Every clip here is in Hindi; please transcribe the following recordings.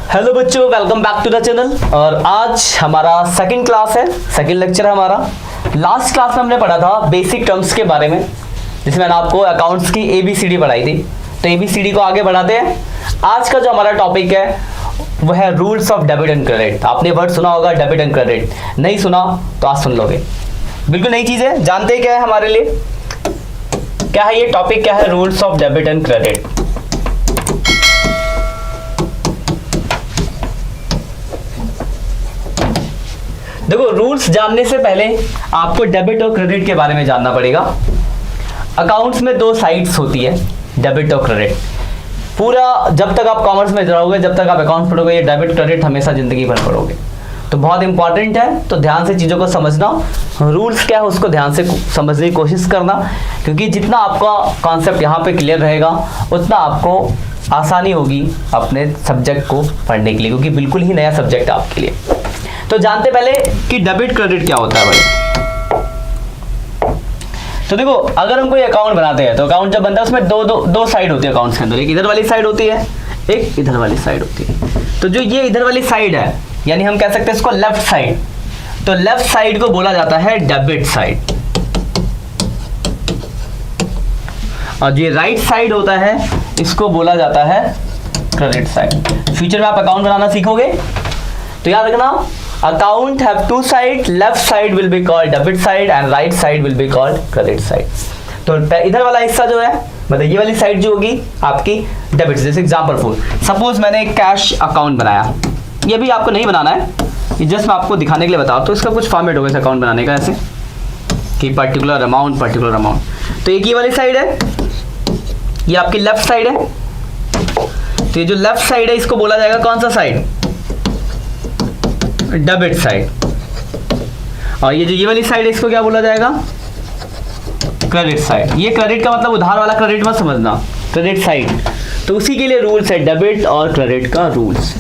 हेलो बच्चों, welcome back to the channel. और आज हमारा सेकंड क्लास है, सेकंड लेक्चर है हमारा। लास्ट क्लास में हमने पढ़ा था बेसिक टर्म्स के बारे में, जिसमें मैंने आपको अकाउंट्स की ABCD पढ़ाई थी। तो ABCD को आगे बढ़ाते हैं। आज का जो हमारा टॉपिक है वो है rules of debit and credit. आपने वर्ड सुना होगा डेबिट एंड क्रेडिट, नहीं सुना तो आज सुन लोगे। बिल्कुल नई चीज़ है, जानते हैं क्या है हमारे लिए, क्या है ये टॉपिक, क्या है rules of debit and credit. देखो, रूल्स जानने से पहले आपको डेबिट और क्रेडिट के बारे में जानना पड़ेगा। अकाउंट्स में दो साइड्स होती है, डेबिट और क्रेडिट। पूरा जब तक आप कॉमर्स में रहोगे, जब तक आप अकाउंट पढ़ोगे, ये डेबिट क्रेडिट हमेशा जिंदगी भर पढ़ोगे। तो बहुत इंपॉर्टेंट है, तो ध्यान से चीज़ों को समझना। रूल्स क्या है उसको ध्यान से समझने की कोशिश करना, क्योंकि जितना आपका कॉन्सेप्ट यहाँ पे क्लियर रहेगा उतना आपको आसानी होगी अपने सब्जेक्ट को पढ़ने के लिए, क्योंकि बिल्कुल ही नया सब्जेक्ट है आपके लिए। तो जानते पहले कि डेबिट क्रेडिट क्या होता है भाई। तो देखो, अगर हम कोई अकाउंट बनाते हैं तो अकाउंट जब बनता है उसमें दो साइड होती है अकाउंट्स के अंदर। एक इधर वाली साइड होती है, एक इधर वाली साइड होती है। तो जो ये इधर वाली साइड है, यानी हम कह सकते हैं इसको लेफ्ट साइड, तो लेफ्ट साइड को बोला जाता है डेबिट साइड। और जो राइट साइड होता है इसको बोला जाता है क्रेडिट साइड। फ्यूचर में आप अकाउंट बनाना सीखोगे तो याद रखना, account have two side, left side will be called debit side and right side will be called credit side. तो इधर वाला हिस्सा जो है, मतलब ये वाली साइड जो होगी आपकी डेबिट। जैसे एग्जांपल फॉर सपोज मैंने एक कैश अकाउंट बनाया, ये भी आपको नहीं बनाना है, ये जस्ट मैं आपको दिखाने के लिए बताऊँ। तो इसका कुछ फॉर्मेट होगा इस अकाउंट बनाने का, ऐसे कि पर्टिकुलर अमाउंट। तो एक ये वाली साइड है, ये आपकी लेफ्ट साइड है। तो ये जो लेफ्ट साइड है इसको बोला जाएगा कौन सा साइड, डेबिट साइड। और ये जो ये वाली साइड है इसको क्या बोला जाएगा, क्रेडिट साइड। ये क्रेडिट का मतलब उधार वाला क्रेडिट मत समझना, क्रेडिट साइड। तो उसी के लिए रूल्स है डेबिट और क्रेडिट का रूल्स।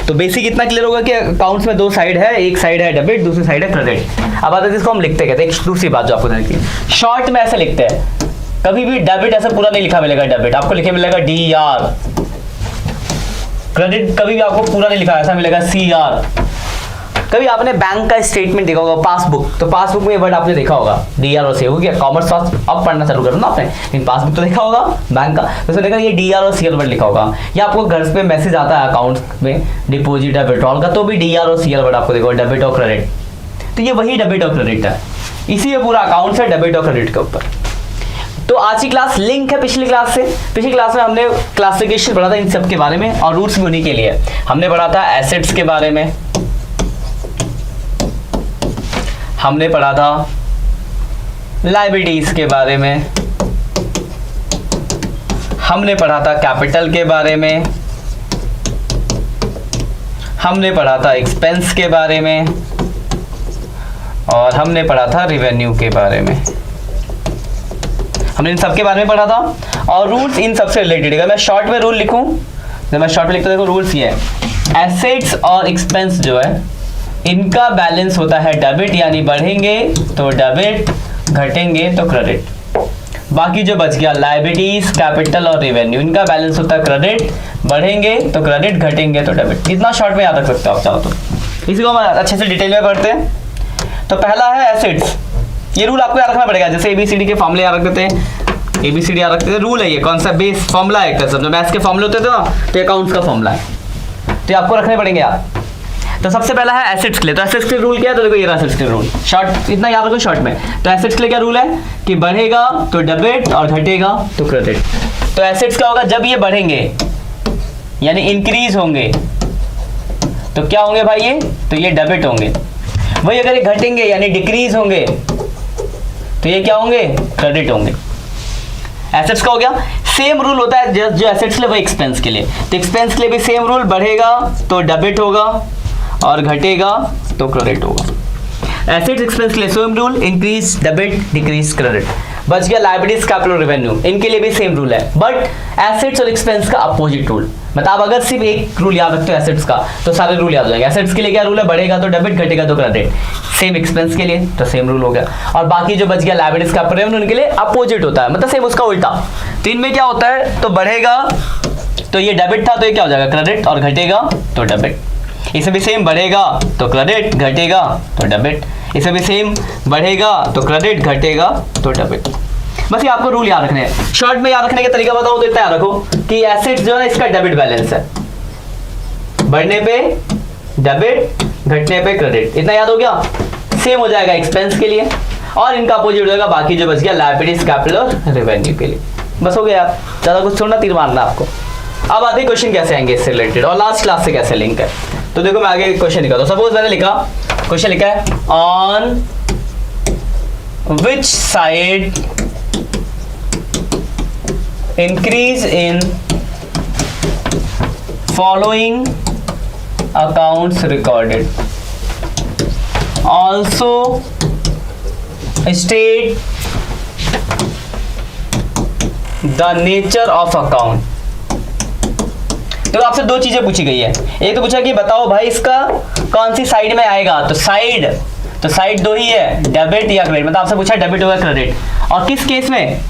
तो बेसिक इतना क्लियर होगा कि अकाउंट्स में दो साइड है, एक साइड है डेबिट, दूसरी साइड है क्रेडिट। अब आते इसको हम लिखते कहते हैं, दूसरी बात जो आपको देखिए, शॉर्ट में ऐसे लिखते हैं। कभी भी डेबिट ऐसा पूरा नहीं लिखा मिलेगा, डेबिट आपको लिखे मिलेगा DR। क्रेडिट कभी भी आपको पूरा नहीं लिखा, ऐसा मिलेगा CR। कभी आपने बैंक का स्टेटमेंट देखा होगा, पासबुक, तो पासबुक में ये वर्ड आपने देखा होगा DR और C। हो गया कॉमर्स अब पढ़ना चालू करो ना आपने, लेकिन पासबुक तो देखा होगा बैंक का, तो उसमें देखा ये DR और CL वर्ड लिखा होगा। या आपको घर पे मैसेज आता है अकाउंट में डिपॉजिट या विड्रॉल का, तो भी DR और CL वर्ड आपको देखो, डेबिट और क्रेडिट। तो ये वही डेबिट और क्रेडिट है, इसी में पूरा अकाउंट है डेबिट और क्रेडिट के ऊपर। तो आज की क्लास लिंक है पिछली क्लास से। पिछली क्लास में हमने क्लासिफिकेशन पढ़ा था इन सब के बारे में, और रूट्स भी उन्हीं के लिए हमने पढ़ा था। एसेट्स के बारे में हमने पढ़ा था, लायबिलिटीज के बारे में हमने पढ़ा था, कैपिटल के बारे में हमने पढ़ा था, एक्सपेंस के बारे में, और हमने पढ़ा था रेवेन्यू के बारे में। हमने इन सब के बारे में पढ़ा था। और रूल्स इन सबसे रिलेटेड है। मैं शॉर्ट में रूल लिखूं, जब मैं शॉर्ट में लिखता हूं, देखो रूल्स ये है, एसेट्स और एक्सपेंस जो है इनका बैलेंस होता है डेबिट, यानी बढ़ेंगे तो डेबिट, घटेंगे तो क्रेडिट। बाकी जो बच गया लायबिलिटीज, कैपिटल और रेवेन्यू, इनका बैलेंस होता है क्रेडिट, बढ़ेंगे तो क्रेडिट, घटेंगे तो डेबिट। इतना शॉर्ट में याद रख सकते हो आप चाहो तो। इसी को हम अच्छे से डिटेल में पढ़ते हैं। तो पहला है एसेट्स। ये रूल आपको याद रखना पड़ेगा, जैसे ABCD के फॉर्मूले याद रखते हैं, ABCD याद रखते थे, रूल है ये, कौन सा बेस फॉर्मूला है, जब मैथ्स के फॉर्मूले होते थे ना, तो अकाउंट्स का फॉर्मूला है, तो आपको रखने पड़ेंगे यार। तो सबसे पहला है एसेट्स के लिए। तो एसेट्स के रूल क्या है, तो देखो ये एसेट्स के रूल, शॉर्ट इतना याद रखो शॉर्ट में। तो एसेट्स के लिए क्या रूल है कि बढ़ेगा तो डेबिट और घटेगा तो क्रेडिट। तो एसेट्स क्या होगा, जब ये बढ़ेंगे यानी इंक्रीज होंगे तो क्या होंगे भाई, ये तो ये डेबिट होंगे। वही अगर ये घटेंगे यानी डिक्रीज होंगे तो ये क्या होंगे, क्रेडिट होंगे। एसेट्स का हो गया। सेम रूल होता है जो एसेट्स के लिए वही एक्सपेंस के लिए। तो एक्सपेंस के लिए भी सेम रूल, बढ़ेगा तो डेबिट होगा और घटेगा तो क्रेडिट होगा। एसेट्स एक्सपेंस के लिए same rule, increase debit, decrease credit. बच गया लायबिलिटीज, कैपिटल, रेवेन्यू, इनके लिए भी सेम रूल है, बट एसेट्स और एक्सपेंस का अपोजिट रूल। मतलब अगर सिर्फ एक रूल याद रखते हो एसेट्स का तो सारे रूल याद हो जाएंगे। एसेट्स के लिए क्या रूल है, बढ़ेगा तो डेबिट, घटेगा तो क्रेडिट। सेम एक्सपेंस के लिए तो सेम रूल हो गया। और बाकी जो बच गया लायबिलिटीज, कैपिटल, रेवेन्यू, उनके लिए अपोजिट होता है, मतलब सेम उसका उल्टा। तो इनमें क्या होता है, तो बढ़ेगा तो ये डेबिट था तो ये क्या हो जाएगा क्रेडिट, और घटेगा तो डेबिट। इसे भी सेम बढ़ेगा तो क्रेडिट, घटेगा तो डेबिट। इसे भी सेम बढ़ेगा तो क्रेडिट, घटेगा तो डेबिट। बस ये आपको रूल याद रखने हैं। शॉर्ट में याद रखने का तरीका बताओ तो इतना याद रखो कि एसेट्स जो है इसका डेबिट बैलेंस है, बढ़ने पे डेबिट, घटने पे क्रेडिट। इतना याद हो गया। सेम हो जाएगा एक्सपेंस के लिए, और इनका अपोजिट हो जाएगा बाकी जो बच गया लायबिलिटीज, कैपिटल और रेवेन्यू के लिए। बस हो गया, ज्यादा कुछ छोड़ना, तीर मारना आपको। अब आते क्वेश्चन कैसे आएंगे इससे रिलेटेड और लास्ट क्लास से कैसे लिंक है। तो देखो मैं आगे क्वेश्चन लिखा, तो सपोज मैंने लिखा, क्वेश्चन लिखा है on which side increase in following accounts recorded, also state the nature of account. तो आपसे दो चीजें पूछी गई है। एक तो पूछा कि बताओ भाई इसका कौन सी साइड में आएगा, तो साइड दो ही है, डेबिट या क्रेडिट। मतलब आपसे पूछा डेबिट होगा क्रेडिट, और किस केस में,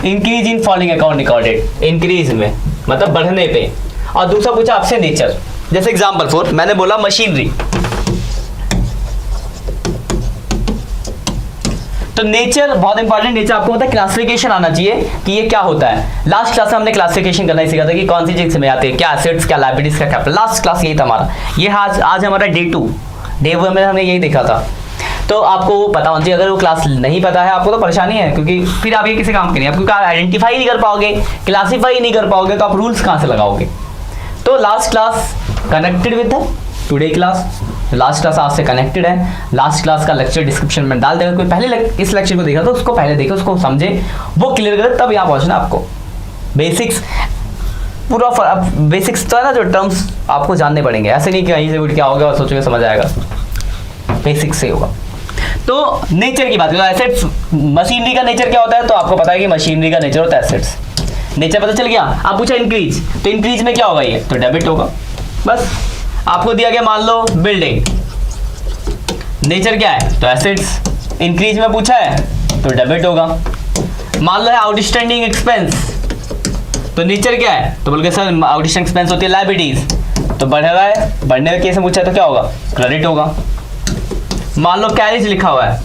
increase in following account recorded, increase में मतलब बढ़ने पे। और दूसरा पूछा आपसे नेचर, जैसे एग्जांपल 4 मैंने बोला मशीनरी, तो नेचर बहुत इंपॉर्टेंट। नेचर आपको पता है क्लासिफिकेशन आना चाहिए कि ये क्या होता है। लास्ट क्लास में हमने क्लासिफिकेशन करना ही सीखा था कि कौन सी चीज में आते हैं, क्या एसेट्स, क्या लायबिलिटीज, क्या कैपिटल। लास्ट क्लास यही था हमारा। ये आज हमारा डे 2 में हमने यही देखा था। तो आपको वो पता होना चाहिए। अगर वो क्लास नहीं पता है आपको तो परेशानी है, क्योंकि फिर आप ये किसी काम के नहीं, क्योंकि आप आइडेंटिफाई नहीं कर पाओगे, क्लासीफाई नहीं कर पाओगे, तो आप रूल्स कहाँ से लगाओगे। तो last class connected with today class, last class आज से कनेक्टेड है। लास्ट क्लास का लेक्चर डिस्क्रिप्शन में डाल देगा। कोई पहले इस लेक्चर को देखा तो उसको पहले देखे, उसको समझे, वो क्लियर करे, तब यहाँ पहुंचना आपको। बेसिक्स पूरा बेसिक्स तो है ना, जो टर्म्स आपको जानने पड़ेंगे। ऐसे नहीं कि कहीं से उठ के आओगे और सोचोगे समझ आएगा, बेसिक्स से होगा। तो नेचर की बात करें, एसेट्स, मशीनरी का नेचर क्या होता है, तो आपको पता है कि मशीनरी का नेचर होता है एसेट्स। नेचर पता चल गया। आप पूछा इंक्रीज, तो इंक्रीज में क्या होगा, ये तो डेबिट होगा। बस आपको दिया गया मान लो बिल्डिंग, नेचर क्या है, तो एसेट्स। इंक्रीज में पूछा है तो डेबिट होगा। मान लो है आउटस्टैंडिंग एक्सपेंस, तो नेचर क्या है, तो बोल के सर आउटस्टैंडिंग एक्सपेंस होती है लायबिलिटीज, तो बढ़ रहा है, बढ़ने के केस में पूछा है तो क्या होगा, क्रेडिट होगा। मान लो कैरेज लिखा हुआ है,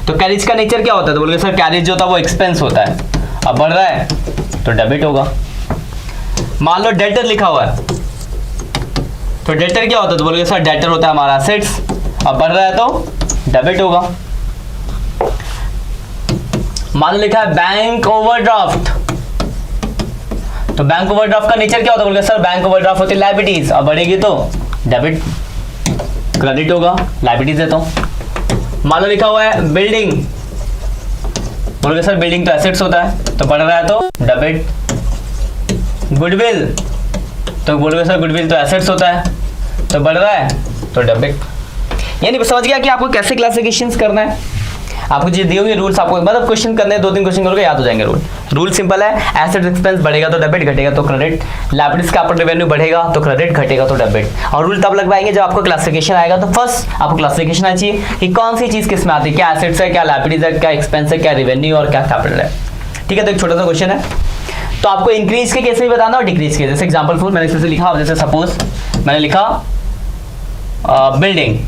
तो कैरेज का नेचर क्या होता है, तो बोल के सर कैरेज जो होता है वो एक्सपेंस होता है, अब बढ़ रहा है तो डेबिट होगा। मान लो डेटर लिखा हुआ है, तो डेटर क्या होता है, तो बोलोगे सर डेटर होता है हमारा एसेट्स, अब बढ़ रहा है तो डेबिट होगा। मान लो लिखा है बैंक ओवरड्राफ्ट, तो बैंक ओवरड्राफ्ट का नेचर क्या होता है, बोलोगे सर बैंक ओवरड्राफ्ट होती है लायबिलिटीज, अब बढ़ेगी तो डेबिट, क्रेडिट होगा, लायबिलिटीज है तो। मान लो लिखा हुआ है बिल्डिंग, बोलोगे सर बिल्डिंग तो एसेट्स होता है, तो बढ़ रहा है तो डेबिट। गुडविल, तो बोलोगे सर गुडविल तो एसेट्स होता है, तो बढ़ रहा है तो डेबिट। यानी समझ गया कि आपको कैसे क्लासिफिकेशंस करना है। आपको जो दिए हुए रूल्स, आपको मतलब क्वेश्चन करने 2-3 क्वेश्चन करोगे याद हो जाएंगे। रूल सिंपल है, एसेट एक्सपेंस बढ़ेगा तो डेबिट, घटेगा तो क्रेडिट। लायबिलिटीज कैपिटल रेवेन्यू बढ़ेगा तो क्रेडिट, घटेगा तो डेबिट। और रूल तब लगवाएंगे जब आपको क्लासिफिकेशन आएगा। तो फर्स्ट आपको क्लासिफिकेशन आना चाहिए कि कौन सी चीज किस में आती है, क्या एसेट्स है, क्या लायबिलिटीज है, क्या एक्सपेंस है, क्या रेवेन्यू और क्या कैपिटल है। ठीक है, तो एक छोटा सा क्वेश्चन है, तो आपको इंक्रीज के केस में बताना और डिक्रीज के। जैसे एग्जांपल 4 मैंने इसमें लिखा, जैसे सपोज मैंने लिखा बिल्डिंग,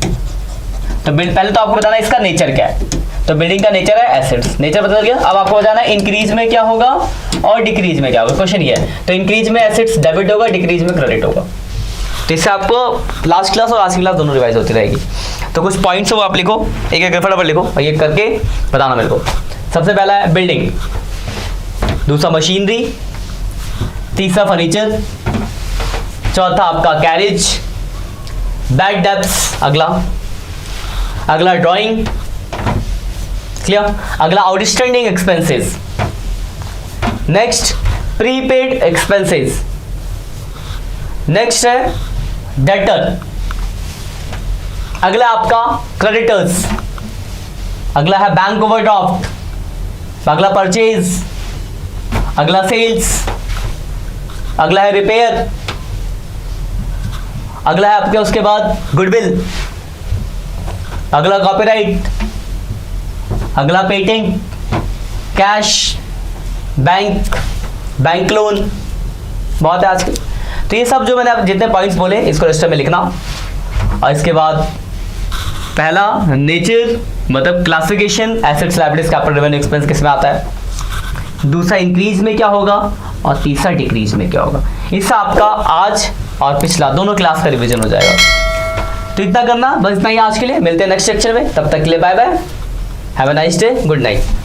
तो पहले तो आपको बताना है इसका नेचर क्या है, तो बिल्डिंग का नेचर है एसेट्स, नेचर बता गया। अब आपको बताना है इंक्रीज में क्या होगा और डिक्रीज में क्या होगा। क्वेश्चन ये है, तो इंक्रीज में एसेट्स डेबिट होगा, डिक्रीज में क्रेडिट होगा। तो इससे आपको लास्ट क्लास और आज की क्लास दोनों रिवाइज होती रहेगी। तो कुछ पॉइंट्स हो आप लिखो, एक एक फटाफट लिखो और ये करके बताना मेरे को। सबसे पहला है बिल्डिंग, दूसरा मशीनरी, तीसरा फर्नीचर, चौथा आपका कैरेज, बैड डेब्ट्स, अगला ड्राइंग, क्लियर। अगला outstanding expenses, next prepaid expenses, next है डेटर, अगला आपका क्रेडिटर्स, अगला है बैंक ओवरड्राफ्ट, अगला परचेज, अगला सेल्स, अगला है रिपेयर, अगला है आपके उसके बाद गुडविल, अगला कॉपीराइट, अगला patent, cash, bank, bank loan बहुत है आजकल। तो ये सब जो मैंने अब जितने पॉइंट्स बोले इसको रजिस्टर में लिखना। और इसके बाद पहला नेचर मतलब classification, assets liabilities capital revenue expense किस में आता है। दूसरा इंक्रीज में क्या होगा और तीसरा डिक्रीज में क्या होगा। इससे आपका आज और पिछला दोनों क्लास का रिवीजन हो जाएगा। तो इतना करना, बस इतना ही आज के लिए। मिलते हैं नेक्स्ट लेक्चर में, तब तक के लिए bye bye, have a nice day, good night.